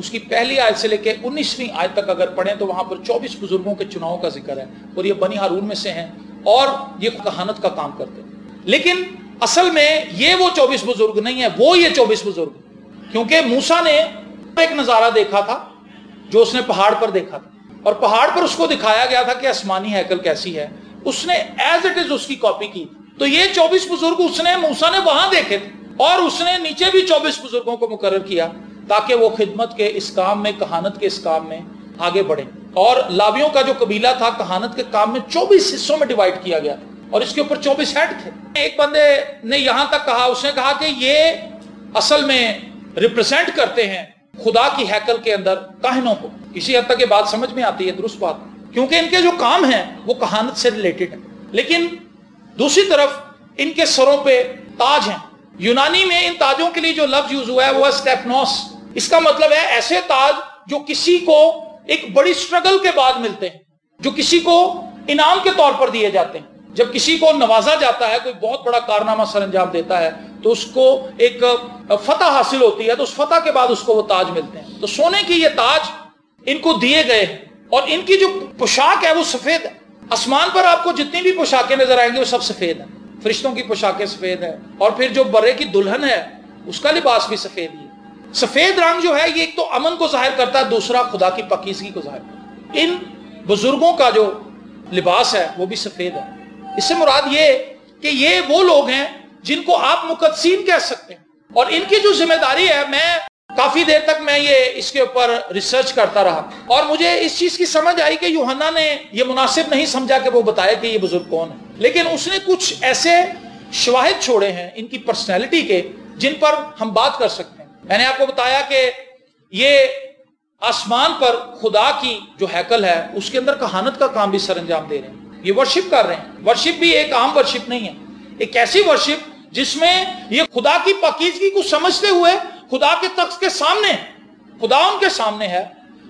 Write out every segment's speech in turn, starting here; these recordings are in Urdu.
اس کی پہلی آیت سے لے کے 19ویں آیت تک اگر پڑھیں تو وہاں پر 24 بزرگوں کے چناؤ کا ذکر ہے، اور یہ بنی ہارون میں سے ہیں اور یہ کہانت کا کام کرتے ہیں۔ لیکن اصل میں یہ وہ 24 بزرگ نہیں ہے، وہ یہ 24 بزرگ، کیونکہ موسیٰ نے ایک نظارہ دیکھا تھا جو اس نے پہاڑ پر دیکھا تھا، اور پہاڑ پر اس کو دکھایا گیا تھا کہ آسمانی ہیکل کیسی ہے، اس نے ایز اٹ از اس کی کاپی کی۔ تو یہ 24 بزرگ اس نے موسیٰ نے وہاں دیکھے تھے، اور اس نے نیچے بھی 24 بزرگوں کو مقرر کیا تاکہ وہ خدمت کے اس کام میں، کہانت کے اس کام میں آگے بڑھیں۔ اور لاویوں کا جو قبیلہ تھا کہانت کے کام میں 24 حصوں میں ڈیوائیڈ کیا گیا تھا، اور اس کے اوپر 24 ہیڈ تھے۔ ایک بندے نے یہاں تک کہا، اس نے کہا کہ یہ اصل میں ریپرزینٹ کرتے ہیں خدا کی ہیکل کے اندر کاہنوں کو۔ کسی حد تک یہ بات سمجھ میں آتی ہے، درست بات، کیونکہ ان کے جو کام ہیں وہ کہانت سے ریلیٹڈ ہیں۔ لیکن دوسری طرف ان کے سروں پہ تاج ہیں۔ یونانی میں ان تاجوں کے لیے جو لفظ یوز ہوا ہے وہ ہے سٹیفنوس۔ اس کا مطلب ہے ایسے تاج جو کسی کو ایک بڑی سٹرگل کے بعد ملتے ہیں، جو کسی کو انعام کے طور پر دیے جاتے ہیں۔ جب کسی کو نوازا جاتا ہے، کوئی بہت بڑا کارنامہ سر انجام دیتا ہے، تو اس کو ایک فتح حاصل ہوتی ہے، تو اس فتح کے بعد اس کو وہ تاج ملتے ہیں۔ تو سونے کی یہ تاج ان کو دیے گئے، اور ان کی جو پوشاک ہے وہ سفید ہے۔ آسمان پر آپ کو جتنی بھی پوشاکیں نظر آئیں گی وہ سب سفید ہیں۔ فرشتوں کی پوشاکیں سفید ہیں، اور پھر جو برے کی دلہن ہے اس کا لباس بھی سفید ہی ہے۔ سفید رنگ جو ہے یہ ایک تو امن کو ظاہر کرتا ہے، دوسرا خدا کی پاکیزگی کو ظاہر کرتا ہے۔ ان بزرگوں کا جو لباس ہے وہ بھی سفید ہے۔ اس سے مراد یہ کہ یہ وہ لوگ ہیں جن کو آپ مقدسین کہہ سکتے ہیں، اور ان کی جو ذمہ داری ہے، میں کافی دیر تک میں اس کے اوپر ریسرچ کرتا رہا، اور مجھے اس چیز کی سمجھ آئی کہ یوحنا نے یہ مناسب نہیں سمجھا کہ وہ بتائے کہ یہ بزرگ کون ہے، لیکن اس نے کچھ ایسے شواہد چھوڑے ہیں ان کی پرسنالٹی کے جن پر ہم بات کر سکتے ہیں۔ میں نے آپ کو بتایا کہ یہ آسمان پر خدا کی جو ہیکل ہے اس کے اندر کہانت کا کام بھی سر انجام دے رہے ہیں، یہ ورشپ کر رہے ہیں۔ ورشپ بھی ایک عام ورشپ نہیں ہے، ایک ایسی ورشپ جس میں یہ خدا کی پاکیزگی کو سمجھتے ہوئے خدا کے تخت کے سامنے، خدا ان کے سامنے ہے،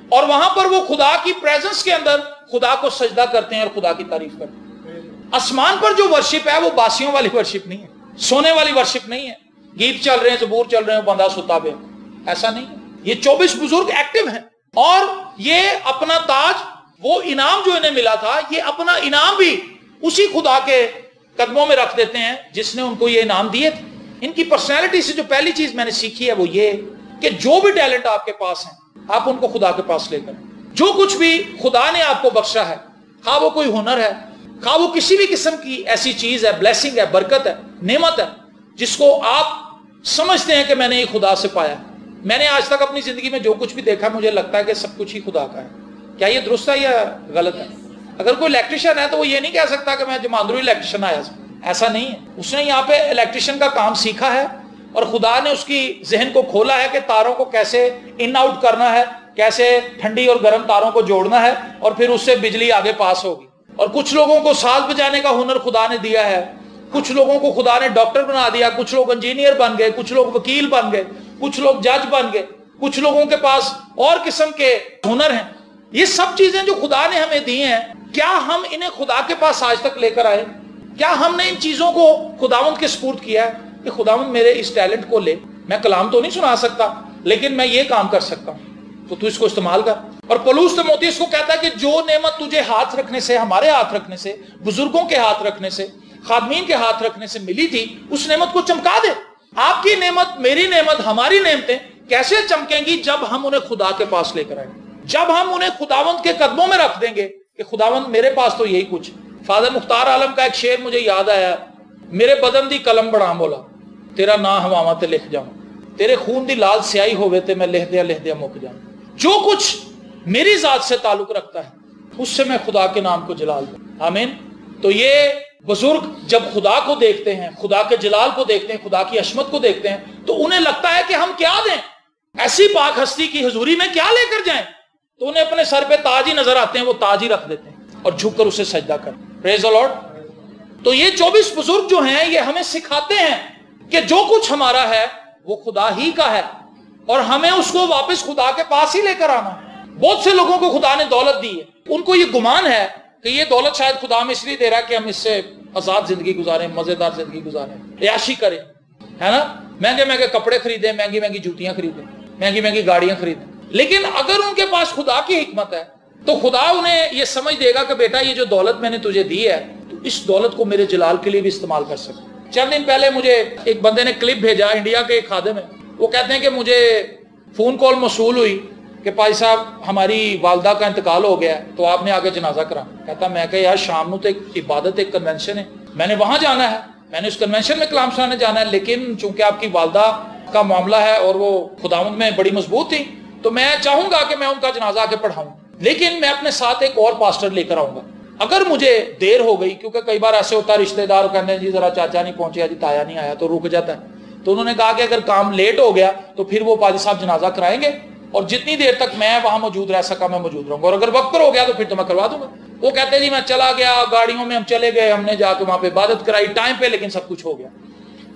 اور وہاں پر وہ خدا کی پریزنس کے اندر خدا کو سجدہ کرتے ہیں اور خدا کی تعریف کرتے ہیں۔ آسمان پر جو ورشپ ہے وہ باسیوں والی ورشپ نہیں ہے، سونے والی ورشپ نہیں ہے، گیت چل رہے ہیں، زبور چل رہے ہیں، بندہ ستا پہ، ایسا نہیں ہے۔ یہ 24 بزرگ ایکٹیو ہیں، اور یہ اپنا تاج، وہ انعام جو انہیں ملا تھا، یہ اپنا انعام بھی اسی خدا کے قدموں میں رکھ دیتے ہیں جس نے ان کو یہ انعام دیے تھے۔ ان کی پرسنالٹی سے جو پہلی چیز میں نے سیکھی ہے وہ یہ کہ جو بھی ٹیلنٹ آپ کے پاس ہیں آپ ان کو خدا کے پاس لے کر، جو کچھ بھی خدا نے آپ کو بخشا ہے، خواہ وہ کوئی ہنر ہے، خواہ وہ کسی بھی قسم کی ایسی چیز ہے، بلیسنگ ہے، برکت ہے، نعمت ہے، جس کو آپ سمجھتے ہیں کہ میں نے یہ خدا سے پایا۔ میں نے آج تک اپنی زندگی میں جو کچھ بھی دیکھا مجھے لگتا ہے کہ سب کچھ ہی خدا کا ہے۔ کیا یہ درست ہے یا غلط ہے؟ اگر کوئی الیکٹریشین ہے تو وہ یہ نہیں کہہ سکتا کہ میں جماندرو الیکٹریشین آیا، ایسا نہیں ہے۔ اس نے یہاں پہ الیکٹریشین کا کام سیکھا ہے، اور خدا نے اس کی ذہن کو کھولا ہے کہ تاروں کو کیسے ان آؤٹ کرنا ہے، کیسے ٹھنڈی اور گرم تاروں کو جوڑنا ہے، اور پھر اس سے بجلی آگے پاس ہوگی۔ اور کچھ لوگوں کو ساز بجانے کا ہنر خدا نے دیا ہے، کچھ لوگوں کو خدا نے ڈاکٹر بنا دیا، کچھ لوگ انجینئر بن گئے، کچھ لوگ وکیل بن گئے، کچھ لوگ جج بن گئے، کچھ لوگوں کے پاس اور قسم کے ہنر ہیں۔ یہ سب چیزیں جو خدا نے ہمیں دی ہیں، کیا ہم انہیں خدا کے پاس آج تک لے کر آئے؟ کیا ہم نے ان چیزوں کو خداوند کے سپرد کیا ہے کہ خداوند میرے اس ٹیلنٹ کو لے، میں کلام تو نہیں سنا سکتا لیکن میں یہ کام کر سکتا ہوں، تو اس کو استعمال کر۔ اور پولس تیموتھیوس کو کہتا ہے کہ جو نعمت تجھے ہاتھ رکھنے سے، ہمارے ہاتھ رکھنے سے، بزرگوں کے ہاتھ رکھنے سے، خادمین کے ہاتھ رکھنے سے ملی تھی، اس نعمت کو چمکا دے۔ آپ کی نعمت، میری نعمت، ہماری نعمتیں کیسے چمکیں گی؟ جب ہم انہیں خدا کے پاس لے کر آئیں، جب ہم انہیں خداوند کے قدموں میں رکھ دیں گے کہ خداوند میرے پاس تو یہی کچھ۔ فادر مختار عالم کا ایک شعر مجھے یاد آیا، میرے بدن دی قلم بڑا مولا تیرا نام ہواواں تے لکھ جاؤں، تیرے خون دی لال سیاہی ہوئے تے میں لکھ دیا مک جاؤں۔ جو کچھ میری ذات سے تعلق رکھتا ہے اس سے میں خدا کے نام کو جلال دوں۔ آمین۔ تو یہ بزرگ جب خدا کو دیکھتے ہیں، خدا کے جلال کو دیکھتے ہیں، خدا کی عظمت کو دیکھتے ہیں، تو انہیں لگتا ہے کہ ہم کیا دیں، ایسی پاک ہستی کی حضوری میں کیا لے کر جائیں؟ تو انہیں اپنے سر پہ تاج ہی نظر آتے ہیں، وہ تاج ہی رکھ دیتے ہیں اور جھک کر اسے سجدہ کرتے ہیں۔ پریز دی لارڈ۔ تو یہ 24 بزرگ جو ہیں یہ ہمیں سکھاتے ہیں کہ جو کچھ ہمارا ہے وہ خدا ہی کا ہے، اور ہمیں اس کو واپس خدا کے پاس ہی لے کر آنا ہے۔ بہت سے لوگوں کو خدا نے دولت دی ہے، ان کو یہ گمان ہے کہ یہ دولت شاید خدا میں اس لیے دے رہا ہے کہ ہم اس سے آزاد زندگی گزاریں، مزیدار زندگی گزاریں، عیاشی کریں، ہے نا، مہنگے مہنگے کپڑے خریدیں، مہنگی مہنگی جوتیاں خریدیں، مہنگی مہنگی گاڑیاں خریدیں۔ لیکن اگر ان کے پاس خدا کی حکمت ہے تو خدا انہیں یہ سمجھ دے گا کہ بیٹا یہ جو دولت میں نے تجھے دی ہے تو اس دولت کو میرے جلال کے لیے بھی استعمال کر سکتے. چند دن پہلے مجھے ایک بندے نے کلپ بھیجا، انڈیا کے ایک خادم ہے، وہ کہتے ہیں کہ مجھے فون کال موصول ہوئی کہ پائی صاحب ہماری والدہ کا انتقال ہو گیا ہے تو آپ نے آگے جنازہ کرا. کہتا میں کہ یار شام تو ایک عبادت، ایک کنونشن ہے، میں نے وہاں جانا ہے، میں نے اس کنونشن میں کلام سنانے جانا ہے، لیکن چونکہ آپ کی والدہ کا معاملہ ہے اور وہ خداوند میں بڑی مضبوط تھی تو میں چاہوں گا کہ میں ان کا جنازہ آ کے پڑھاؤں، لیکن میں اپنے ساتھ ایک اور پاسٹر لے کر آؤں گا. اگر مجھے دیر ہو گئی، کیونکہ کئی بار ایسے ہوتا ہے رشتہ دار کہتے ہیں جی ذرا چاچا نہیں پہنچے، جی تایا نہیں آیا، تو رک جاتا ہے. تو انہوں نے کہا کہ اگر کام لیٹ ہو گیا تو پھر وہ پادری صاحب جنازہ کرائیں گے اور جتنی دیر تک میں وہاں موجود رہ سکا میں موجود رہوں گا، اور اگر وقت پر ہو گیا تو پھر تو میں کروا دوں گا. وہ کہتے ہیں جی میں چلا گیا، گاڑیوں میں ہم چلے گئے، ہم نے جا کے وہاں پہ عبادت کرائی ٹائم پہ، لیکن سب کچھ ہو گیا.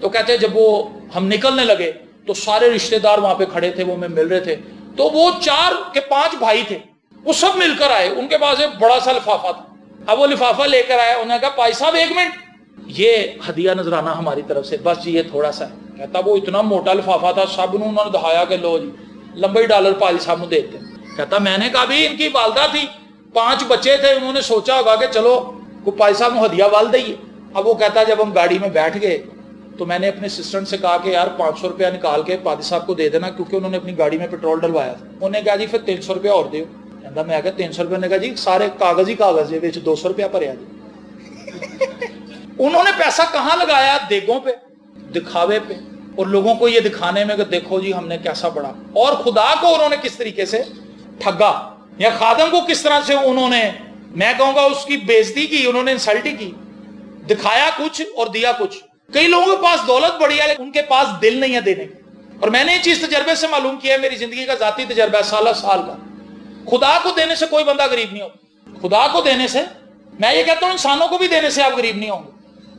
تو کہتے ہیں جب وہ ہم نکلنے لگے تو سارے رشتہ دار وہاں پہ کھڑے تھے، وہ میں مل رہے تھے، تو وہ 4 کے 5 بھائی تھے، وہ سب مل کر آئے. ان کے پاس ایک بڑا سا لفافہ تھا. اب وہ لفافہ لے کر آئے، انہوں نے کہا پائی صاحب 1 منٹ، یہ ہدیہ نذرانہ ہماری طرف سے، بس جی یہ تھوڑا سا ہے. کہتا وہ اتنا موٹا لفافہ تھا، سب نے انہوں نے دکھایا کہ لو جی لمبے ڈالر پادری صاحب نے دیتے. کہتا میں نے کہا بھی ان کی والدہ تھی، 5 بچے تھے، انہوں نے سوچا ہوگا کہ چلو کو پادری صاحب نے ہدیہ وال دئیے. اب وہ کہتا جب ہم گاڑی میں بیٹھ گئے تو میں نے اپنے اسسٹنٹ سے کہا کہ یار 500 روپیہ نکال کے پادری صاحب کو دے دینا، کیونکہ انہوں نے اپنی گاڑی میں پیٹرول ڈلوایا تھا. انہوں نے کہا جی پھر 300 روپیہ اور دیو. کہتا میں کہا 300 روپیہ، نے کہا جی سارے کاغذ ہی کاغذ ہے، 200 روپیہ پر آ جی. انہوں نے پیسہ کہاں لگایا؟ دیگوں پہ، دکھاوے پہ، اور لوگوں کو یہ دکھانے میں کہ دیکھو جی ہم نے کیسا بڑا. اور خدا کو انہوں نے کس طریقے سے ٹھگا، یا خادم کو کس طرح سے انہوں نے، میں کہوں گا اس کی بے عزتی کی، انہوں نے انسلٹ کی. دکھایا کچھ اور دیا کچھ. کئی لوگوں کے پاس دولت بڑی ہے لیکن ان کے پاس دل نہیں ہے دینے کا. اور میں نے یہ چیز تجربے سے معلوم کیا ہے، میری زندگی کا ذاتی تجربہ ہے سالہ سال کا. خدا کو دینے سے کوئی بندہ غریب نہیں ہوتا. خدا کو دینے سے، میں یہ کہتا ہوں انسانوں کو بھی دینے سے آپ غریب نہیں ہوں گے.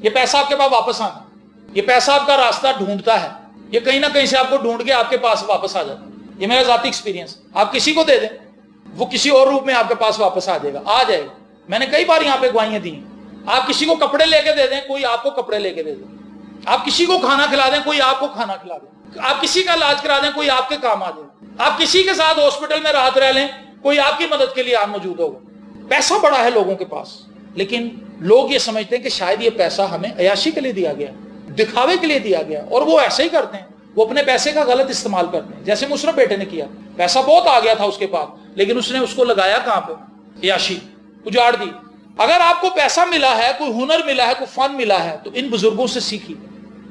یہ پیسہ آپ کے پاس واپس آنا، یہ پیسہ آپ کا راستہ ڈھونڈتا ہے، یہ کہیں نہ کہیں سے آپ کو ڈھونڈ کے آپ کے پاس واپس آ جاتا ہے. یہ میرا ذاتی ایکسپیرینس. آپ کسی کو دے دیں وہ کسی اور روپ میں آپ کے پاس واپس آ جائے گا، آ جائے گا. میں نے کئی بار یہاں پہ گواہیاں دی ہیں. آپ کسی کو کپڑے لے کے دے دیں، کوئی آپ کو کپڑے لے کے دے دیں. آپ کسی کو کھانا کھلا دیں، کوئی آپ کو کھانا کھلا دیں. آپ کسی کا علاج کرا دیں، کوئی آپ کے کام آ جائے. آپ کسی کے ساتھ ہاسپٹل میں رات رہ لیں، کوئی آپ کی مدد کے لیے آپ موجود ہوگا. پیسہ بڑا ہے لوگوں کے پاس، لیکن لوگ یہ سمجھتے ہیں کہ شاید یہ پیسہ ہمیں عیاشی کے لیے دیا گیا، دکھاوے کے لیے دیا گیا، اور وہ ایسے ہی کرتے ہیں. وہ اپنے پیسے کا غلط استعمال کرتے ہیں، جیسے مشرف بیٹے نے کیا. پیسہ بہت آ گیا تھا اس کے پاس، لیکن اس نے اس کو لگایا کہاں پہ؟ عیاشی، اجاڑ دی. اگر آپ کو پیسہ ملا ہے، کوئی ہنر ملا ہے، کوئی فن ملا ہے، تو ان بزرگوں سے سیکھیے،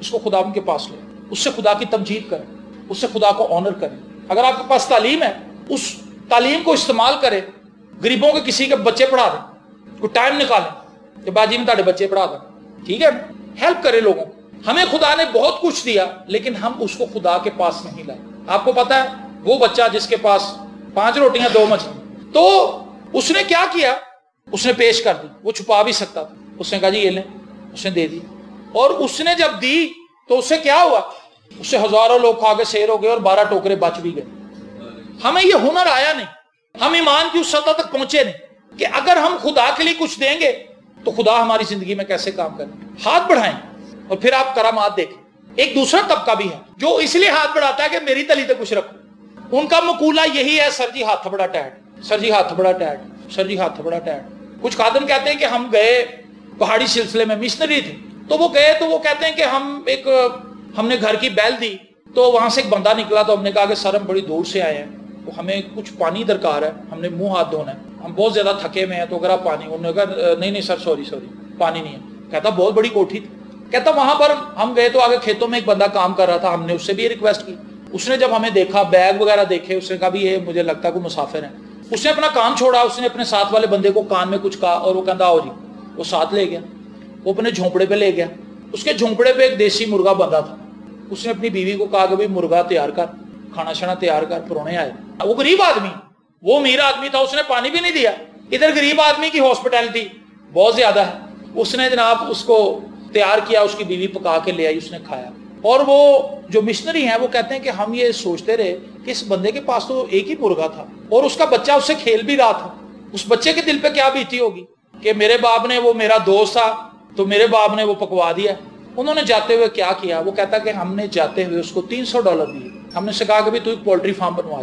اس کو خدا ان کے پاس لیں، اس سے خدا کی تمجید کریں، اس سے خدا کو آنر کریں. اگر آپ کے پاس تعلیم ہے، اس تعلیم کو استعمال کریں. غریبوں کے کسی کے بچے پڑھا دیں، کوئی ٹائم نکالیں کہ باجی میں تاڑے بچے پڑھا دیں، ٹھیک ہے، ہیلپ کریں لوگوں. ہمیں خدا نے بہت کچھ دیا لیکن ہم اس کو خدا کے پاس نہیں لائے. آپ کو پتا ہے وہ بچہ جس کے پاس 5 روٹیاں 2 مچھلی، تو اس نے کیا کیا؟ اس نے پیش کر دی. وہ چھپا بھی سکتا تھا. اس نے کہا جی یہ لیں، اس نے دے دی. اور اس نے جب دی تو اس سے کیا ہوا؟ اس سے ہزاروں لوگ کھا کے سیر ہو گئے اور 12 ٹوکرے بچ بھی گئے. ہمیں یہ ہنر آیا نہیں، ہم ایمان کی اس سطح تک پہنچے نہیں کہ اگر ہم خدا کے لیے کچھ دیں گے تو خدا ہماری زندگی میں کیسے کام کرے. ہاتھ بڑھائیں اور پھر آپ کرامات دیکھیں. ایک دوسرا طبقہ بھی ہے جو اس لیے ہاتھ بڑھاتا ہے کہ میری تلی تے کچھ رکھو. ان کا مقولہ یہی ہے، سر جی ہاتھ بڑا ٹائٹ، سر جی ہاتھ بڑا ٹائٹ، سر جی ہاتھ بڑا ٹائٹ. کچھ خادم کہتے ہیں کہ ہم گئے پہاڑی سلسلے میں، مشنری تھے، تو وہ گئے تو وہ کہتے ہیں کہ ہم نے گھر کی بیل دی تو وہاں سے ایک بندہ نکلا. تو ہم نے کہا کہ سر ہم بڑی دور سے آئے ہیں، تو ہمیں کچھ پانی درکار ہے، ہم نے منہ ہاتھ دھونا ہے، ہم بہت زیادہ تھکے ہوئے ہیں، تو اگر آپ پانی. انہوں نے کہا نہیں سر سوری پانی نہیں ہے. کہتا بہت بڑی کوٹھی تھی. کہتا وہاں پر ہم گئے تو آگے کھیتوں میں ایک بندہ کام کر رہا تھا، ہم نے اس سے بھی ریکویسٹ کی. اس نے جب ہمیں دیکھا، بیگ وغیرہ دیکھے، اس نے کہا بھی یہ مجھے لگتا ہے کوئی مسافر ہے. اس نے اپنا کام چھوڑا، اس نے اپنے ساتھ والے بندے کو کان میں کچھ کہا اور وہ کہتا آؤ جی. وہ ساتھ لے گیا، وہ اپنے جھونپڑے پہ لے گیا. اس کے جھونپڑے پہ ایک دیسی مرغا بندہ تھا. اس نے اپنی بیوی کو کہا کہ بھائی مرغا تیار کر، کھانا شانا تیار کر، پرونے آئے. وہ غریب آدمی، وہ امیر آدمی تھا، اس نے پانی بھی نہیں دیا. ادھر غریب آدمی کی ہاسپٹیلٹی بہت زیادہ ہے. اس نے جناب اس کو تیار کیا، اس کی بیوی پکا کے لے آئی، اس نے کھایا. اور وہ جو مشنری ہیں وہ کہتے ہیں کہ ہم یہ سوچتے رہے کہ اس بندے کے پاس تو ایک ہی مرغا تھا اور اس کا بچہ اس سے کھیل بھی رہا تھا. اس بچے کے دل پہ کیا بیتی ہوگی کہ میرے باپ نے، وہ میرا دوست تھا تو میرے باپ نے وہ پکوا دیا. انہوں نے جاتے ہوئے کیا کیا؟ وہ کہتا کہ ہم نے جاتے ہوئے اس کو $300 دیے. ہم نے سے کہا کہ تو ایک پولٹری فارم بنوا.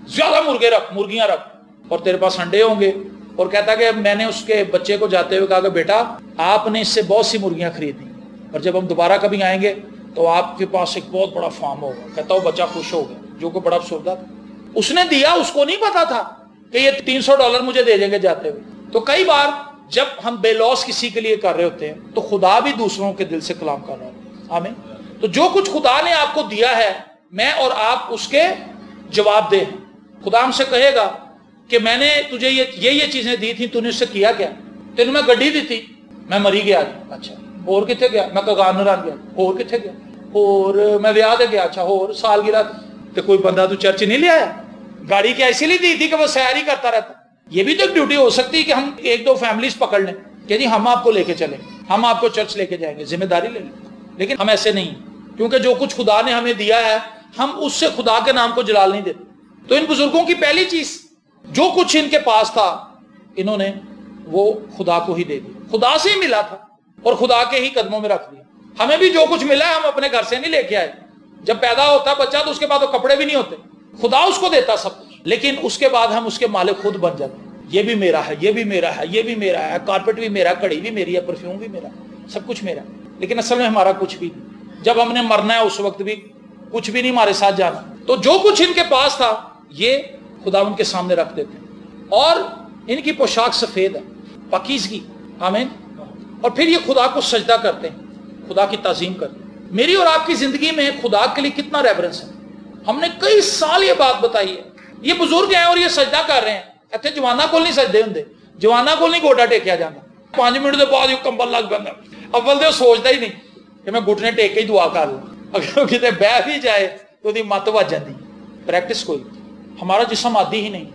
زیادہ مرغے رکھ، مرغیاں رکھ، اور تیرے پاس انڈے ہوں گے. اور کہتا کہ میں نے اس کے بچے کو جاتے ہوئے کہا کہ بیٹا آپ نے اس سے بہت سی مرغیاں خریدی، اور جب ہم دوبارہ کبھی آئیں گے تو آپ کے پاس ایک بہت بڑا فارم ہوگا. کہتا وہ بچہ خوش ہو گیا، جو کہ بڑا افسردہ تھا. اس نے دیا، اس کو نہیں پتا تھا کہ یہ $300 مجھے دے دیں گے جاتے ہوئے. تو کئی بار جب ہم بے لوس کسی کے لیے کر رہے ہوتے ہیں تو خدا بھی دوسروں کے دل سے کلام کر رہا ہے. آمین. تو جو کچھ خدا نے آپ کو دیا ہے، میں اور آپ اس کے جواب دیں. خدا ہم سے کہے گا کہ میں نے تجھے یہ چیزیں دی تھی، تو نے اس سے کیا کیا؟ تینوں میں گڈی دی تھی، میں مری گیا. اچھا اور کتنے گیا؟ میں کگان ران گیا. اور کتنے گیا؟ اور میں ویاہ دے گیا. اچھا اور سالگرہ تو کوئی بندہ تو چرچ نہیں لے آیا؟ گاڑی کی ایسی لی دی تھی کہ وہ سیار ہی کرتا رہتا. یہ بھی تو ایک ڈیوٹی ہو سکتی ہے کہ ہم ایک دو فیملیز پکڑ لیں کہ جی ہم آپ کو لے کے چلیں، ہم آپ کو چرچ لے کے جائیں گے، ذمہ داری لے لیں. لیکن ہم ایسے نہیں، کیونکہ جو کچھ خدا نے ہمیں دیا ہے ہم اس سے خدا کے نام کو جلال نہیں دیتے. تو ان بزرگوں کی پہلی چیز، جو کچھ ان کے پاس تھا انہوں نے وہ خدا کو ہی دے دیا. خدا سے ہی ملا تھا اور خدا کے ہی قدموں میں رکھ دیا. ہمیں بھی جو کچھ ملا ہے ہم اپنے گھر سے نہیں لے کے آئے. جب پیدا ہوتا ہے بچہ تو اس کے بعد وہ کپڑے بھی نہیں ہوتے، خدا اس کو دیتا سب کچھ، لیکن اس کے بعد ہم اس کے مالک خود بن جاتے ہیں. یہ بھی میرا ہے، یہ بھی میرا ہے، یہ بھی میرا ہے، کارپیٹ بھی میرا، کڑی بھی میری ہے، پرفیوم بھی میرا، سب کچھ میرا. لیکن اصل میں ہمارا کچھ بھی نہیں. جب ہم نے مرنا ہے اس وقت بھی کچھ بھی نہیں ہمارے ساتھ جانا. تو جو کچھ ان کے پاس تھا یہ خدا ان کے سامنے رکھ دیتے ہیں. اور ان کی پوشاک سفید ہے، پاکیزگی. آمین. اور پھر یہ خدا کو سجدہ کرتے ہیں، خدا کی تعظیم کرتے ہیں. میری اور آپ کی زندگی میں خدا کے لیے کتنا ریورنس ہے. ہم نے کئی سال یہ بات بتائی ہے. یہ بزرگ ہیں اور یہ سجدہ کر رہے ہیں. اتنے جوانا کو نہیں سجدے ہوں، جوانا کو نہیں گوڈا ٹیکیا جانا. 5 منٹ کے بعد یہ کمبل لگ پہ. اول تو سوچتا ہی نہیں کہ میں گھٹنے ٹیک کے ہی دعا کر لوں. اگر کتنے بہ بھی جائے تو دی مت بج جاتی. پریکٹس کوئی، ہمارا جسم عادی ہی نہیں.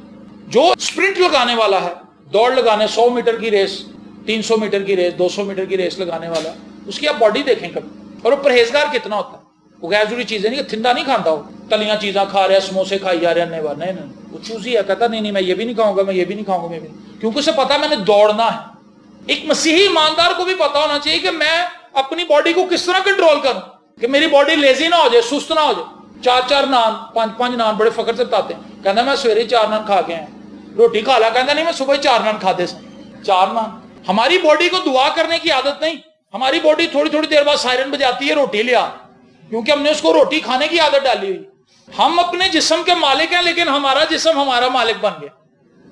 جو سپرنٹ لگانے والا ہے، دوڑ لگانے 100 میٹر کی ریس، 300 میٹر کی ریس، 200 میٹر کی ریس لگانے والا، اس کی آپ باڈی دیکھیں کبھی. اور وہ پرہیزگار کتنا ہوتا ہے. وہ غیر ضروری چیزیں نہیں کہ تھندا نہیں کھاتا ہو، تلیاں چیزاں کھا رہا ہے، سموسے کھائی جا رہے ہیں. نہیں، وہ چوزی ہے. کہتا نہیں میں یہ بھی نہیں کھاؤں گا، میں یہ بھی نہیں کھاؤں گا، میں بھی نہیں. کیونکہ اسے پتا میں نے دوڑنا ہے. ایک مسیحی ایماندار کو بھی پتا ہونا چاہیے کہ میں اپنی باڈی کو کس طرح کنٹرول کروں کہ میری باڈی لیزی نہ ہو جائے، سست نہ ہو جائے. 4 نان 5 نان بڑے فخر سے بتاتے ہیں. کہنا میں سویرے 4 نان کھا کے ہیں. روٹی کھا لا. کہتا نہیں میں صبح 4 نان کھاتے سے. 4 نان. ہماری باڈی کو دعا کرنے کی عادت نہیں. ہماری باڈی تھوڑی دیر بعد سائرن بجاتی ہے، روٹی لیا، کیونکہ ہم نے اس کو روٹی کھانے کی عادت ڈالی ہوئی. ہم اپنے جسم کے مالک ہیں لیکن ہمارا جسم ہمارا مالک بن گیا.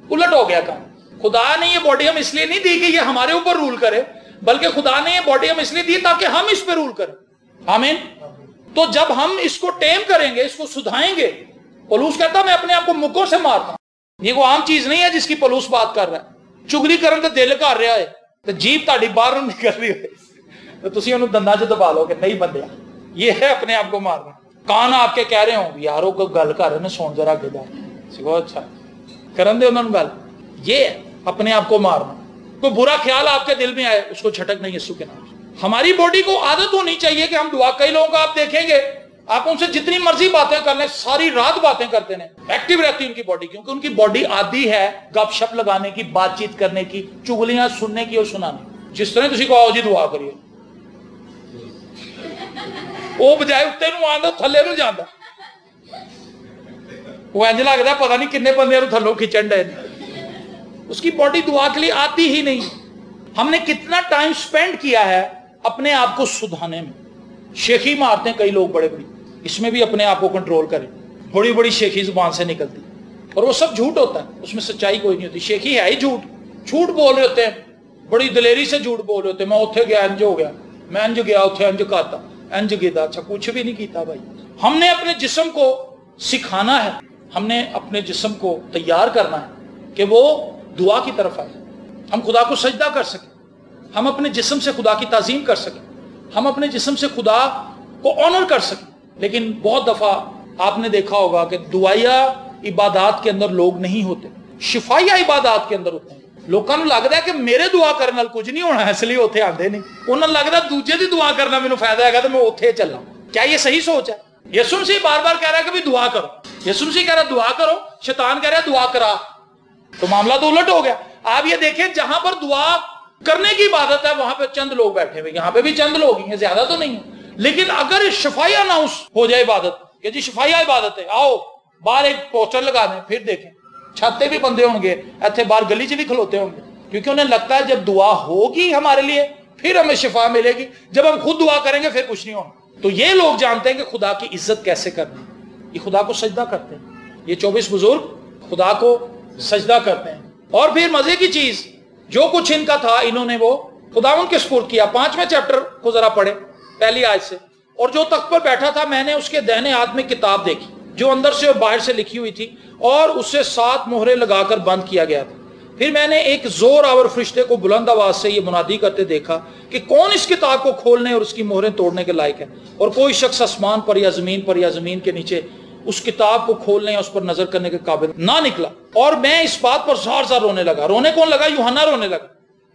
الٹ ہو گیا کام. خدا نے یہ باڈی ہم اس لیے نہیں دی کہ یہ ہمارے اوپر رول کرے، بلکہ خدا نے یہ باڈی ہم اس لیے دی تاکہ ہم اس پہ رول کریں. آمین. تو جب ہم اس کو ٹیم کریں گے، اس کو سدھائیں گے. پولوس کہتا میں اپنے آپ کو مکوں سے مارتا ہوں. یہ کوئی عام چیز نہیں ہے جس کی پولوس بات کر رہا ہے. چگلی کرن تے دل کر رہا ہے تے جیب تہاڈی باہر نکل رہی ہے تو تسی انہوں دنداں 'چ دبا لو کہ نہیں بندیا. یہ ہے اپنے آپ کو مارنا. کان آپ کے کہہ رہے ہوں یارو کو گل کر رہے ہیں، سن ذرا اگے جا سکو. اچھا کرن دے انہوں نے گل. یہ اپنے آپ کو مارنا. کوئی برا خیال آپ کے دل میں آئے اس کو جھٹک نہیں یسوع کے نام سے. ہماری باڈی کو عادت ہونی چاہیے کہ ہم دعا. کئی لوگوں کا آپ دیکھیں گے آپ ان سے جتنی مرضی باتیں کر لیں، ساری رات باتیں کرتے ہیں، ایکٹیو رہتی ان کی باڈی، کیونکہ ان کی باڈی عادی ہے گپ شپ لگانے کی، بات چیت کرنے کی، چگلیاں سننے کی اور سنانے. جس طرح تسی کہو جی دعا کریے، وہ بجائے اتنے نو آندا تھلے نو جاندا. وہ انج لگدا پتہ نہیں کنے بندے نو تھلوں کھچن ڈے. اس کی باڈی دعا کے لیے آتی ہی نہیں. ہم نے کتنا ٹائم سپینڈ کیا ہے اپنے آپ کو سدھانے میں. شیخی مارتے ہیں کئی لوگ بڑے بڑی. اس میں بھی اپنے آپ کو کنٹرول کریں. بڑی بڑی شیخی زبان سے نکلتی اور وہ سب جھوٹ ہوتا ہے، اس میں سچائی کوئی نہیں ہوتی. شیخی ہے ہی جھوٹ. جھوٹ بول رہے ہوتے ہیں، بڑی دلیری سے جھوٹ بول رہے ہوتے ہیں. میں اتھے گیا انج ہو گیا، میں انج گیا اتھے انج کاتا انج گیدا. اچھا کچھ بھی نہیں کیتا بھائی. ہم نے اپنے جسم کو سکھانا ہے، ہم نے اپنے جسم کو تیار کرنا ہے کہ وہ دعا کی طرف آئے. ہم خدا کو سجدہ کر سکیں، ہم اپنے جسم سے خدا کی تعظیم کر سکیں، ہم اپنے جسم سے خدا کو آنر کر سکیں. لیکن بہت دفعہ آپ نے دیکھا ہوگا کہ دعائیا عبادات کے اندر لوگ نہیں ہوتے، شفائیہ عبادات کے اندر ہوتے ہیں. لوگوں کو لگتا ہے کہ میرے دعا کرنے نال کچھ نہیں ہونا، اس لیے اتنے آتے نہیں. انہوں نے لگتا دوجے دی دعا کرنا میرے فائدہ ہے تو میں اتنے چلا. کیا یہ صحیح سوچ ہے؟ یسوع مسیح بار بار کہہ رہا ہے کہ بھی دعا کرو. یسوع مسیح کہہ رہا ہے دعا کرو، شیطان کہہ رہا ہے دعا کرا. تو معاملہ تو الٹ ہو گیا. آپ یہ دیکھیں جہاں پر دعا کرنے کی عبادت ہے وہاں پہ چند لوگ بیٹھے ہوئے. یہاں پہ بھی چند لوگ ہیں، زیادہ تو نہیں ہیں. لیکن اگر شفائیہ اناؤنس ہو جائے عبادت کہ جی شفائیہ عبادت ہے، آؤ باہر ایک پوسٹر لگا دیں, پھر دیکھیں چھاتے بھی بندے ہوں گے, ایتھے باہر گلی چ بھی کھلوتے ہوں گے, کیونکہ انہیں لگتا ہے جب دعا ہوگی ہمارے لیے پھر ہمیں شفا ملے گی, جب ہم خود دعا کریں گے پھر کچھ نہیں ہونا. تو یہ لوگ جانتے ہیں کہ خدا کی عزت کیسے کرنی, یہ خدا کو سجدہ کرتے ہیں. یہ 24 بزرگ خدا کو سجدہ کرتے ہیں. اور پھر مزے کی چیز, جو کچھ ان کا تھا انہوں نے وہ خداوند کے سپرد کیا. 5ویں چیپٹر کو ذرا پڑھیں پہلی آیت سے. اور جو تخت پر بیٹھا تھا میں نے اس کے دہنے ہاتھ میں کتاب دیکھی جو اندر سے اور باہر سے لکھی ہوئی تھی, اور اسے 7 مہریں لگا کر بند کیا گیا تھا. پھر میں نے ایک زور آور فرشتے کو بلند آواز سے یہ منادی کرتے دیکھا کہ کون اس کتاب کو کھولنے اور اس کی مہریں توڑنے کے لائق ہے. اور کوئی شخص آسمان پر یا زمین پر یا زمین کے نیچے اس کتاب کو کھولنے یا اس پر نظر کرنے کے قابل نہ نکلا. اور میں اس بات پر زار زار رونے لگا. رونے کون لگا؟ یوحنا رونے لگا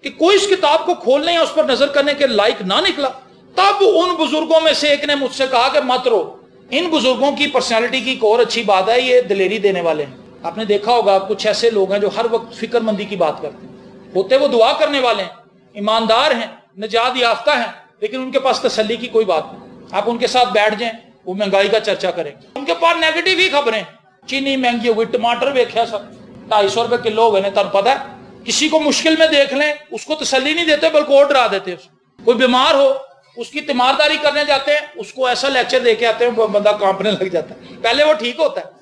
کہ کوئی اس کتاب کو کھولنے یا اس پر نظر کرنے کے لائق نہ نکلا. تب ان بزرگوں میں سے ایک نے مجھ سے کہا کہ مت رو. ان بزرگوں کی پرسنالٹی کی ایک اور اچھی بات ہے, یہ دلیری دینے والے ہیں. آپ نے دیکھا ہوگا کچھ ایسے لوگ ہیں جو ہر وقت فکر مندی کی بات کرتے ہیں, ہوتے وہ دعا کرنے والے ہیں, ایماندار ہیں, نجات یافتہ ہیں, لیکن ان کے پاس تسلی کی کوئی بات نہیں. آپ ان کے ساتھ بیٹھ جائیں وہ مہنگائی کا چرچا کریں, ان کے پاس نیگیٹو ہی خبریں, چینی مہنگی ہو گئی, ٹماٹر ویکھیا سب 250 روپے کلو ہو گئے. تب پتہ ہے کسی کو مشکل میں دیکھ لیں اس کو تسلی نہیں دیتے بلکہ اور ڈرا دیتے. کوئی بیمار ہو اس کی تیمارداری کرنے جاتے ہیں, اس کو ایسا لیکچر دے کے آتے ہیں بندہ کانپنے لگ جاتا ہے. پہلے وہ ٹھیک ہوتا ہے,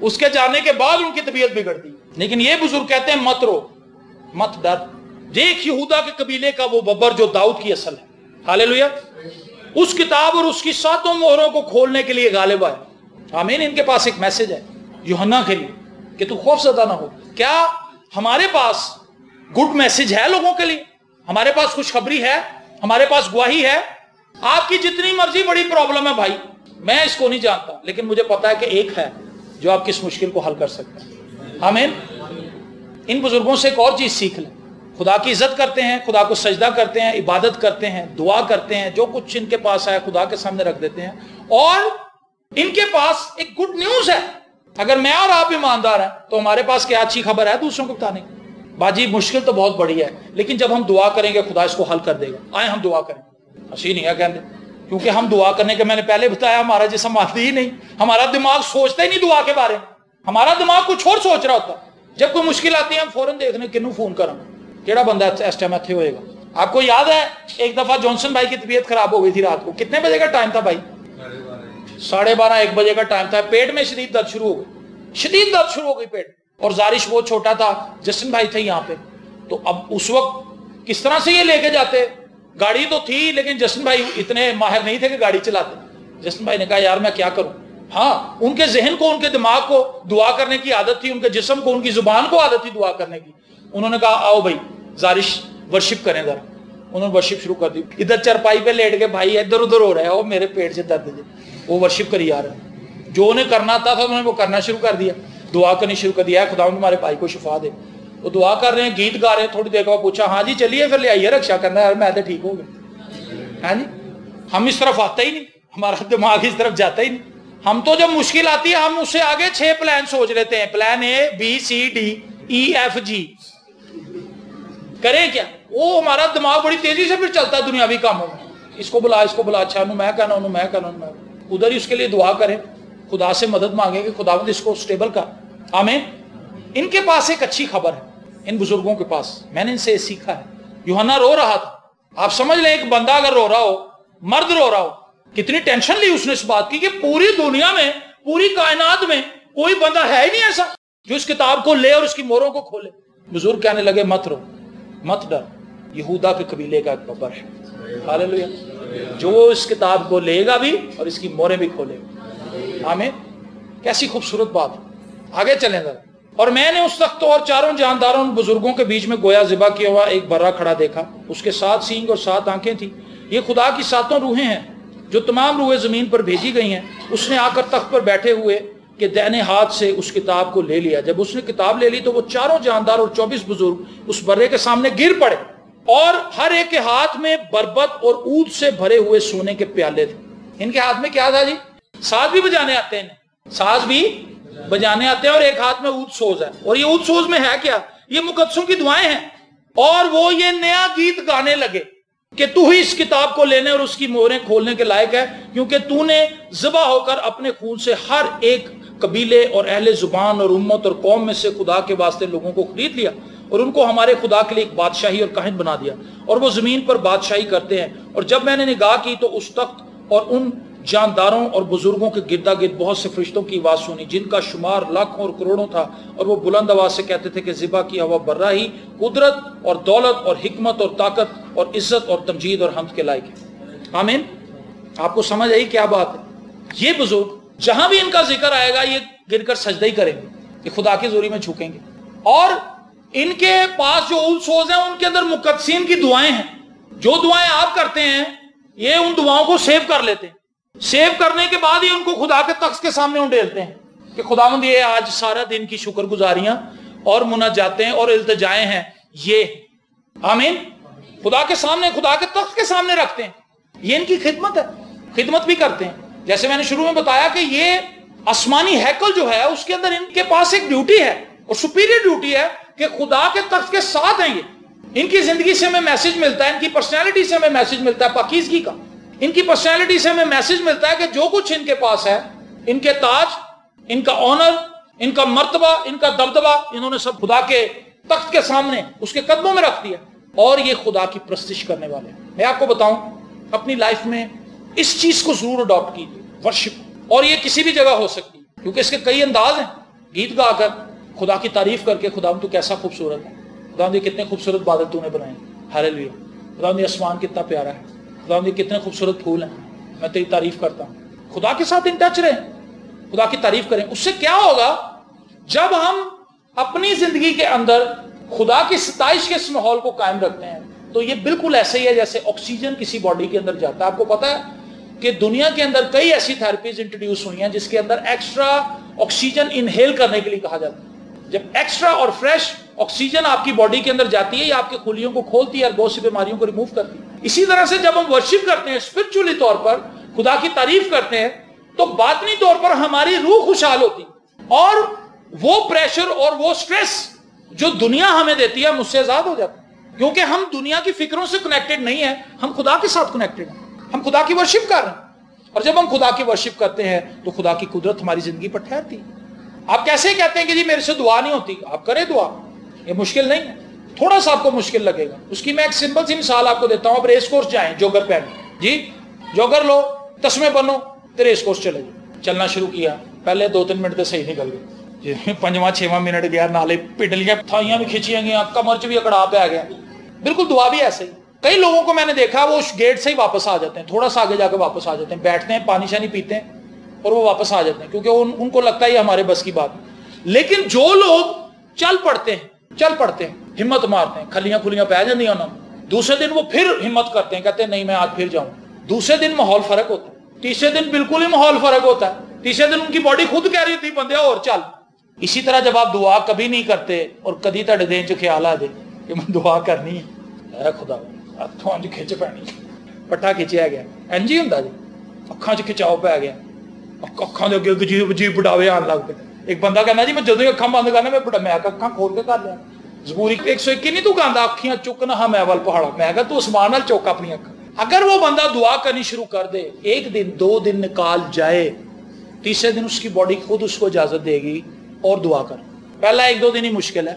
اس کے جانے کے بعد ان کی طبیعت بگڑتی. لیکن یہ بزرگ کہتے ہیں مت رو, مت ڈر. دیکھ یہودا کے قبیلے کا وہ ببر جو داؤد کی اصل ہے. ہاللیلویا. اس کتاب اور اس کی 7 مہروں کو کھولنے کے لیے غالب آئے. آمین. ان کے پاس ایک میسج ہے یوحنا کے لیے کہ تو خوف زدہ نہ ہو. کیا ہمارے پاس گڈ میسج ہے لوگوں کے لیے؟ ہمارے پاس خوشخبری ہے, ہمارے پاس گواہی ہے. آپ کی جتنی مرضی بڑی پرابلم ہے بھائی, میں اس کو نہیں جانتا, لیکن مجھے پتا ہے کہ ایک ہے جو آپ کی اس مشکل کو حل کر سکتا ہے. آمین. ان بزرگوں سے ایک اور چیز سیکھ لیں. خدا کی عزت کرتے ہیں, خدا کو سجدہ کرتے ہیں, عبادت کرتے ہیں, دعا کرتے ہیں, جو کچھ ان کے پاس ہے خدا کے سامنے رکھ دیتے ہیں. اور ان کے پاس ایک گڈ نیوز ہے. اگر میں اور آپ ایماندار ہیں تو ہمارے پاس کیا اچھی خبر ہے دوسروں کو بتانے کی. باجی مشکل تو بہت بڑی ہے, لیکن جب ہم دعا کریں گے خدا اس کو حل کر دے گا. آئیں ہم دعا کریں. اسی نہیں ہے کہنے, کیونکہ ہم دعا کرنے کے میں نے پہلے بتایا ہمارا جسم آتی ہی نہیں, ہمارا دماغ سوچتا ہی نہیں دعا کے بارے میں. ہمارا دماغ کچھ اور سوچ رہا ہوتا. جب کوئی مشکل آتی ہے ہم فوراً دیکھنے کنوں فون کریں, کیڑا بندہ اس ٹائم ایتھے ہوئے گا. آپ کو یاد ہے ایک دفعہ جانسن بھائی کی طبیعت خراب ہو گئی تھی رات کو. کتنے بجے کا ٹائم تھا بھائی؟ 12:30 1 بجے کا ٹائم تھا. پیٹ میں شدید درد شروع ہو گئی, شدید درد شروع ہو گئی پیٹ. اور زارش بہت چھوٹا تھا, جسن بھائی تھے یہاں پہ. تو اب اس وقت کس طرح سے یہ لے کے جاتے؟ گاڑی تو تھی لیکن جسن بھائی اتنے ماہر نہیں تھے کہ گاڑی چلاتے. جسن بھائی نے کہا یار میں کیا کروں. ہاں ان کے ذہن کو, ان کے دماغ کو دعا کرنے کی عادت تھی, ان کے جسم کو, ان کی زبان کو عادت تھی دعا کرنے کی. انہوں نے کہا آؤ بھائی زارش ورشپ کریں ذرا. انہوں نے ورشپ شروع کر دی. ادھر چرپائی پہ لیٹ کے بھائی ادھر ادھر ہو رہا ہے, وہ میرے پیٹ سے درد ہے, وہ ورشپ کری جا رہا ہے. جو انہیں کرنا تھا انہوں نے وہ کرنا شروع کر دیا, دعا کرنی شروع کر دیا. خدا تمہارے بھائی کو شفا دے. وہ دعا کر رہے ہیں, گیت گا رہے ہیں. تھوڑی دیر بعد پوچھا ہاں جی چلیے پھر لے آئیے رکشا کرنا ہے. میں تو ٹھیک ہو گیا. ہاں جی, ہم اس طرف آتا ہی نہیں, ہمارا دماغ اس طرف جاتا ہی نہیں. ہم تو جب مشکل آتی ہے ہم اس سے آگے 6 پلان سوچ لیتے ہیں. Plan A B C D E F G. کریں کیا؟ وہ ہمارا دماغ بڑی تیزی سے پھر چلتا ہے دنیاوی کاموں میں. اس کو بلا, اس کو بلا, اچھا انہوں میں کہنا, انہوں میں کہنا, ادھر ہی اس کے لیے دعا کریں, خدا سے مدد مانگیں کہ خداوند اس کو سٹیبل کر. آمین. ان کے پاس ایک اچھی خبر ہے, ان بزرگوں کے پاس. میں نے ان سے سیکھا ہے. یوحنا رو رہا تھا. آپ سمجھ لیں ایک بندہ اگر رو رہا ہو, مرد رو رہا ہو, کتنی ٹینشن لی اس نے اس بات کی کہ پوری دنیا میں, پوری کائنات میں کوئی بندہ ہے ہی نہیں ایسا جو اس کتاب کو لے اور اس کی مہروں کو کھولے. بزرگ کہنے لگے مت رو, مت ڈر, یہودا کے قبیلے کا ایک ببر ہے. ہاللیلویا. جو اس کتاب کو لے گا بھی اور اس کی مہریں بھی کھولے گا. آمین. کیسی خوبصورت بات. آگے چلیں ذرا. اور میں نے اس تخت اور 4 جانداروں بزرگوں کے بیچ میں گویا ذبح کیا ہوا ایک برا کھڑا دیکھا. اس کے 7 سینگ اور 7 آنکھیں تھیں. یہ خدا کی 7 روحیں ہیں جو تمام روحیں زمین پر بھیجی گئی ہیں. اس نے آ کر تخت پر بیٹھے ہوئے کہ دہنے ہاتھ سے اس کتاب کو لے لیا. جب اس نے کتاب لے لی تو وہ 4 جاندار اور 24 بزرگ اس برے کے سامنے گر پڑے, اور ہر ایک کے ہاتھ میں بربت اور عود سے بھرے ہوئے سونے کے پیالے تھے. ان کے ہاتھ میں کیا تھا جی؟ ساز بھی بجانے آتے ہیں, ساز بھی بجانے آتے ہیں, اور ایک ہاتھ میں عود سوز ہے. اور یہ عود سوز میں ہے کیا؟ یہ مقدسوں کی دعائیں ہیں. اور وہ یہ نیا گیت گانے لگے کہ تو ہی اس کتاب کو لینے اور اس کی مہریں کھولنے کے لائق ہے, کیونکہ تو نے ذبح ہو کر اپنے خون سے ہر ایک قبیلے اور اہل زبان اور امت اور قوم میں سے خدا کے واسطے لوگوں کو خرید لیا اور ان کو ہمارے خدا کے لیے ایک بادشاہی اور کاہن بنا دیا، اور وہ زمین پر بادشاہی کرتے ہیں۔ اور جب میں نے نگاہ کی تو اس تخت اور ان جانداروں اور بزرگوں کے گردا گرد بہت سے فرشتوں کی آواز سنی، جن کا شمار لاکھوں اور کروڑوں تھا، اور وہ بلند آواز سے کہتے تھے کہ ذبح کی ہوا برہی قدرت اور دولت اور حکمت اور طاقت اور عزت اور تمجید اور حمد کے لائق ہے۔ آمین۔ آپ کو سمجھ آئی کیا بات ہے؟ یہ بزرگ جہاں بھی ان کا ذکر آئے گا یہ گر کر سجدہ ہی کریں گے، یہ خدا کی حضوری میں جھکیں گے، اور ان کے پاس جو اول سوز ہیں ان کے اندر مقدسین کی دعائیں ہیں۔ جو دعائیں آپ کرتے ہیں یہ ان دعاؤں کو سیو کر لیتے ہیں، سیو کرنے کے بعد ہی ان کو خدا کے تخت کے سامنے انڈیلتے ہیں کہ خداوند یہ آج سارا دن کی شکر گزاریاں اور مناجاتیں اور التجائیں ہیں یہ، آمین، خدا کے سامنے، خدا کے تخت کے سامنے رکھتے ہیں۔ یہ ان کی خدمت ہے، خدمت بھی کرتے ہیں۔ جیسے میں نے شروع میں بتایا کہ یہ آسمانی ہیکل جو ہے اس کے اندر ان کے پاس ایک ڈیوٹی ہے اور سپیریئر ڈیوٹی ہے کہ خدا کے تخت کے ساتھ ہیں۔ یہ ان کی زندگی سے ہمیں میسج ملتا ہے، ان کی پرسنالٹی سے ہمیں میسج ملتا ہے پاکیزگی کا، ان کی پرسنالٹی سے ہمیں میسج ملتا ہے کہ جو کچھ ان کے پاس ہے، ان کے تاج، ان کا آنر، ان کا مرتبہ، ان کا دبدبہ، انہوں نے سب خدا کے تخت کے سامنے اس کے قدموں میں رکھ دیا، اور یہ خدا کی پرستش کرنے والے ہیں۔ میں آپ کو بتاؤں اپنی لائف میں اس چیز کو ضرور اڈاپٹ کیجیے، ورشپ، اور یہ کسی بھی جگہ ہو سکتی ہے کیونکہ اس کے کئی انداز ہیں۔ گیت گا کر خدا کی تعریف کر کے خدا تو کیسا خوبصورت ہے، خدا یہ کتنے خوبصورت بادل تو نے بنائے، ہاللیلویا، خدا یہ آسمان کتنا پیارا ہے، خدا یہ کتنے خوبصورت پھول ہیں، میں تیری تعریف کرتا ہوں۔ خدا کے ساتھ ان ٹچ رہیں، خدا کی تعریف کریں۔ اس سے کیا ہوگا؟ جب ہم اپنی زندگی کے اندر خدا کی ستائش کے اس ماحول کو قائم رکھتے ہیں تو یہ بالکل ایسے ہی ہے جیسے آکسیجن کسی باڈی کے اندر جاتا ہے۔ آپ کو پتا ہے کہ دنیا کے اندر کئی ایسی تھراپیز انٹروڈیوس ہوئی ہیں جس کے اندر ایکسٹرا آکسیجن انہیل کرنے کے لیے کہا جاتا ہے۔ جب ایکسٹرا اور فریش آکسیجن آپ کی باڈی کے اندر جاتی ہے یہ آپ کے خلیوں کو کھولتی ہے اور بہت سی بیماریوں کو ریموو کرتی ہے۔ اسی طرح سے جب ہم ورشپ کرتے ہیں اسپرچولی طور پر خدا کی تعریف کرتے ہیں تو باطنی طور پر ہماری روح خوشحال ہوتی ہے اور وہ پریشر اور وہ سٹریس جو دنیا ہمیں دیتی ہے مجھ سے آزاد ہو جاتا ہے، کیونکہ ہم دنیا کی فکروں سے کنیکٹڈ نہیں ہیں، ہم خدا کے ساتھ کنیکٹڈ ہیں، ہم خدا کی ورشپ کر رہے ہیں، اور جب ہم خدا کی ورشپ کرتے ہیں تو خدا کی قدرت ہماری زندگی پر ٹھہرتی ہے۔ آپ کیسے کہتے ہیں کہ جی میرے سے دعا نہیں ہوتی؟ آپ کریں دعا، یہ مشکل نہیں ہے، تھوڑا سا آپ کو مشکل لگے گا۔ اس کی میں ایک سمپل سی مثال آپ کو دیتا ہوں۔ آپ ریس کورس جائیں، جوگر پہن، جی جوگر لو، تسمے بنو، تو ریس کورس چلے جائیں۔ چلنا شروع کیا، پہلے 2-3 منٹ تو صحیح نکل گئے، جی 5واں 6واں منٹ گیا، نالے پڈلیاں تھائیاں بھی کھچیاں گیا، کمر چ بھی اکڑا پہ آ گیا۔ بالکل دعا بھی ایسے ہی، کئی لوگوں کو میں نے دیکھا وہ اس گیٹ سے ہی واپس آ جاتے ہیں، تھوڑا سا آگے جا کے واپس آ جاتے ہیں، بیٹھتے ہیں، پانی شانی پیتے ہیں اور وہ واپس آ جاتے ہیں کیونکہ ان کو لگتا ہے یہ ہمارے بس کی بات۔ لیکن جو لوگ چل پڑتے ہیں، ہمت مارتے ہیں، کھلیاں کھلیاں پہ جاندی ہیں، دوسرے دن وہ پھر ہمت کرتے ہیں، کہتے ہیں نہیں میں آج پھر جاؤں۔ دوسرے دن ماحول فرق ہوتا ہے، تیسرے دن بالکل ہی ماحول فرق ہوتا ہے، تیسرے دن ان کی باڈی خود کہہ رہی تھی بندے اور چل۔ اسی طرح جب آپ دعا کبھی نہیں کرتے اور کدی تڑے دین چ خیال آ جائے کہ میں دعا کرنی ہے، اے خدا ہاتھوں انج کھچ پینی، پٹھا کھچیا گیا، انج ہی ہوندا جی، اکھاں چ کھچاؤ پی گیا، اکھاں دے اگے عجیب عجیب بڑاوے آن لگ پے۔ ایک بندہ کہنا جی میں جدوں اکھاں بند کرنا میں اکھاں کھول کے کر لیا۔ زبور 121 نہیں تو گاندا اکھیاں چکنا ہاں میں ول پہاڑا، میں کہا تو اسمان نال چوک اپنی اکھاں۔ اگر وہ بندہ دعا کرنی شروع کر دے، 1 دن 2 دن نکال جائے، تیسرے دن اس کی باڈی خود اس کو اجازت دے گی اور دعا کر۔ پہلا 1-2 دن ہی مشکل ہے،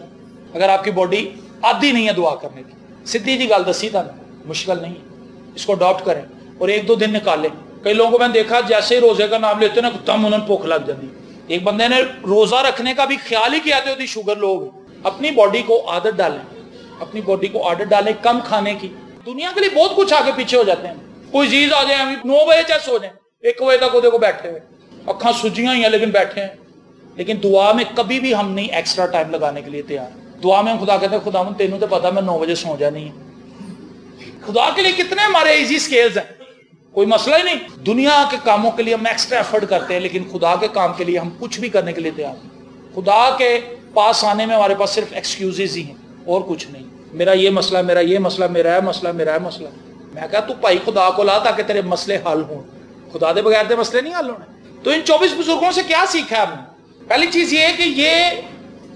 اگر آپ کی باڈی عادی نہیں ہے دعا کرنے کی، سیدھی جی گل دسی تھا، مشکل نہیں ہے، اس کو اڈاپٹ کریں اور 1-2 دن نکالیں۔ کئی لوگوں کو میں نے دیکھا جیسے ہی روزے کا نام لیتے نا دم انہوں نے بھوک لگ جاتی۔ ایک بندے نے روزہ رکھنے کا بھی خیال ہی کیا تھا، شوگر لوگ اپنی باڈی کو عادت ڈالیں، اپنی باڈی کو عادت ڈالیں کم کھانے کی۔ دنیا کے لیے بہت کچھ آگے پیچھے ہو جاتے ہیں، کوئی چیز آ جائے 9 بجے چاہے سو جائیں، 1 بجے تک وہ بیٹھے ہوئے، اکھاں سجیاں ہی ہیں لیکن بیٹھے ہیں۔ لیکن دعا میں کبھی بھی ہم نہیں ایکسٹرا ٹائم لگانے کے لیے تیار۔ دعا میں ہم خدا کہتے ہیں خدا تینوں تو پتا میں 9 بجے سو جا نہیں ہے۔ خدا کے لیے کتنے ہمارے ایزی سکیلز ہیں، کوئی مسئلہ ہی نہیں۔ دنیا کے کاموں کے لیے ہم ایکسٹرا ایفرٹ کرتے ہیں لیکن خدا کے کام کے لیے ہم کچھ بھی کرنے کے لیے تیار ہیں۔ خدا کے پاس آنے میں ہمارے پاس صرف ایکسکیوزز ہی ہیں اور کچھ نہیں۔ میرا یہ مسئلہ، میرا یہ مسئلہ، میرا ہے مسئلہ، میرا ہے مسئلہ۔ میں کہا تو بھائی خدا کو لا تاکہ تیرے مسئلے حل ہوں، خدا دے بغیر تے مسئلے نہیں حل ہونے۔ تو ان 24 بزرگوں سے کیا سیکھا ہے ہم نے؟ پہلی چیز یہ ہے کہ یہ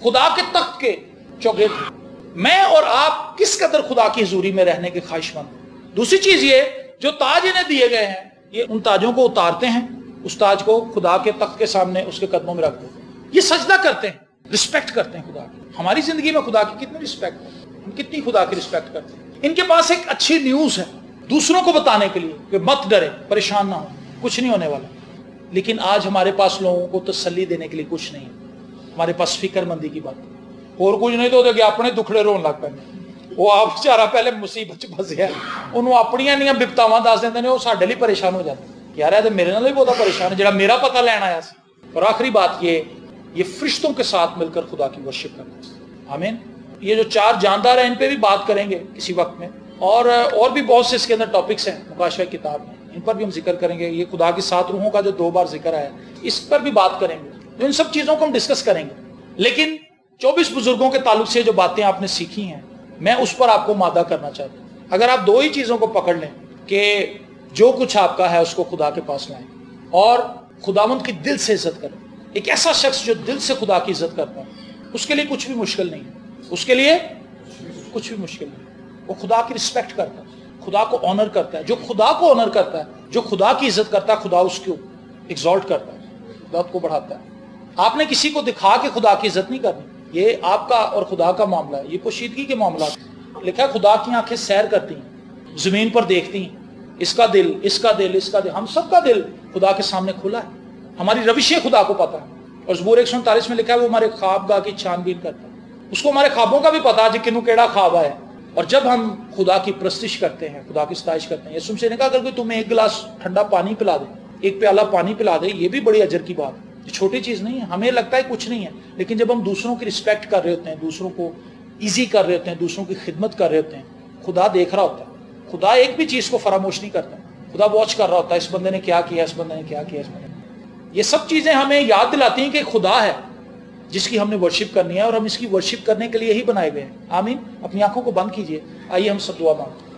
خدا کے تخت کے چوگرد ہیں۔ میں اور آپ کس قدر خدا کی حضوری میں رہنے کے خواہش مند ہیں۔ دوسری چیز یہ جو تاج انہیں دیے گئے ہیں یہ ان تاجوں کو اتارتے ہیں اس تاج کو خدا کے تخت کے سامنے اس کے قدموں میں رکھ دو. یہ سجدہ کرتے ہیں، رسپیکٹ کرتے ہیں خدا کی. ہماری زندگی میں خدا کی کتنی رسپیکٹ ہے، ہم کتنی خدا کی رسپیکٹ کرتے ہیں. ان کے پاس ایک اچھی نیوز ہے دوسروں کو بتانے کے لیے کہ مت ڈرے، پریشان نہ ہو، کچھ نہیں ہونے والا. لیکن آج ہمارے پاس لوگوں کو تسلی دینے کے لیے کچھ نہیں ہے. ہمارے پاس فکر مندی کی بات اور کچھ نہیں تو کہ اپنے دکھڑے رون لگ پہ. وہ آپ بیچارہ پہلے مصیبت پھس گیا، انہوں اپنی بپتاواں دس دیندے نے، وہ ساڈے لیے پریشان ہو جاتے ہیں. یار ہے تو میرے نال بھی بہت پریشان ہے جڑا میرا پتہ لین آیا سی. اور آخری بات یہ فرشتوں کے ساتھ مل کر خدا کی ورشپ کرنا. آمین. یہ جو 4 جاندار ہیں ان پہ بھی بات کریں گے کسی وقت میں، اور بھی بہت سے اس کے اندر ٹاپکس ہیں مکاشفہ کتاب میں، ان پر بھی ہم ذکر کریں گے. یہ خدا کی 7 روحوں کا جو 2 بار ذکر آیا اس پر بھی بات کریں گے. تو ان سب چیزوں کو ہم ڈسکس کریں گے. لیکن 24 بزرگوں کے تعلق سے جو باتیں آپ نے سیکھی ہیں میں اس پر آپ کو مادہ کرنا چاہتا ہوں. اگر آپ 2 ہی چیزوں کو پکڑ لیں کہ جو کچھ آپ کا ہے اس کو خدا کے پاس لائیں اور خداوند کی دل سے عزت کریں. ایک ایسا شخص جو دل سے خدا کی عزت کرتا ہے اس کے لیے کچھ بھی مشکل نہیں ہے. اس کے لیے کچھ بھی مشکل نہیں. وہ خدا کی رسپیکٹ کرتا ہے، خدا کو آنر کرتا ہے. جو خدا کو آنر کرتا ہے، جو خدا کی عزت کرتا ہے، خدا اس کو ایگزالٹ کرتا ہے، خدا کو بڑھاتا ہے. آپ نے کسی کو دکھا کے خدا کی عزت نہیں کرنی. یہ آپ کا اور خدا کا معاملہ ہے. یہ پوشیدگی کے معاملات ہیں. لکھا ہے خدا کی آنکھیں سیر کرتی ہیں، زمین پر دیکھتی ہیں. اس کا دل، اس کا دل، اس کا دل، ہم سب کا دل خدا کے سامنے کھلا ہے. ہماری روشیں خدا کو پتہ ہے. اور زبور 147 میں لکھا ہے وہ ہمارے خواب گاہ کی چھان بین کرتا ہے. اس کو ہمارے خوابوں کا بھی پتا ہے کنوں کیڑا خواب ہے. اور جب ہم خدا کی پرستش کرتے ہیں، خدا کی ستائش کرتے ہیں، یسوع نے کہا اگر کوئی تمہیں 1 گلاس ٹھنڈا پانی پلا دے، 1 پیالہ پانی پلا دے، یہ بھی بڑی اجر کی بات ہے. یہ چھوٹی چیز نہیں ہے. ہمیں لگتا ہے کچھ نہیں ہے، لیکن جب ہم دوسروں کی رسپیکٹ کر رہے ہوتے ہیں، دوسروں کو ایزی کر رہے ہوتے ہیں، دوسروں کی خدمت کر رہے ہوتے ہیں، خدا دیکھ رہا ہوتا ہے. خدا ایک بھی چیز کو فراموش نہیں کرتا. خدا واچ کر رہا ہوتا ہے اس بندے نے کیا کیا، اس بندے نے کیا کیا، اس بندے نے. یہ سب چیزیں ہمیں یاد دلاتی ہیں کہ خدا ہے جس کی ہم نے ورشپ کرنی ہے اور ہم اس کی ورشپ کرنے کے لیے ہی بنائے گئے ہیں. آمین. اپنی آنکھوں کو بند کیجئے. آئیے ہم سب دعا مانگتے ہیں.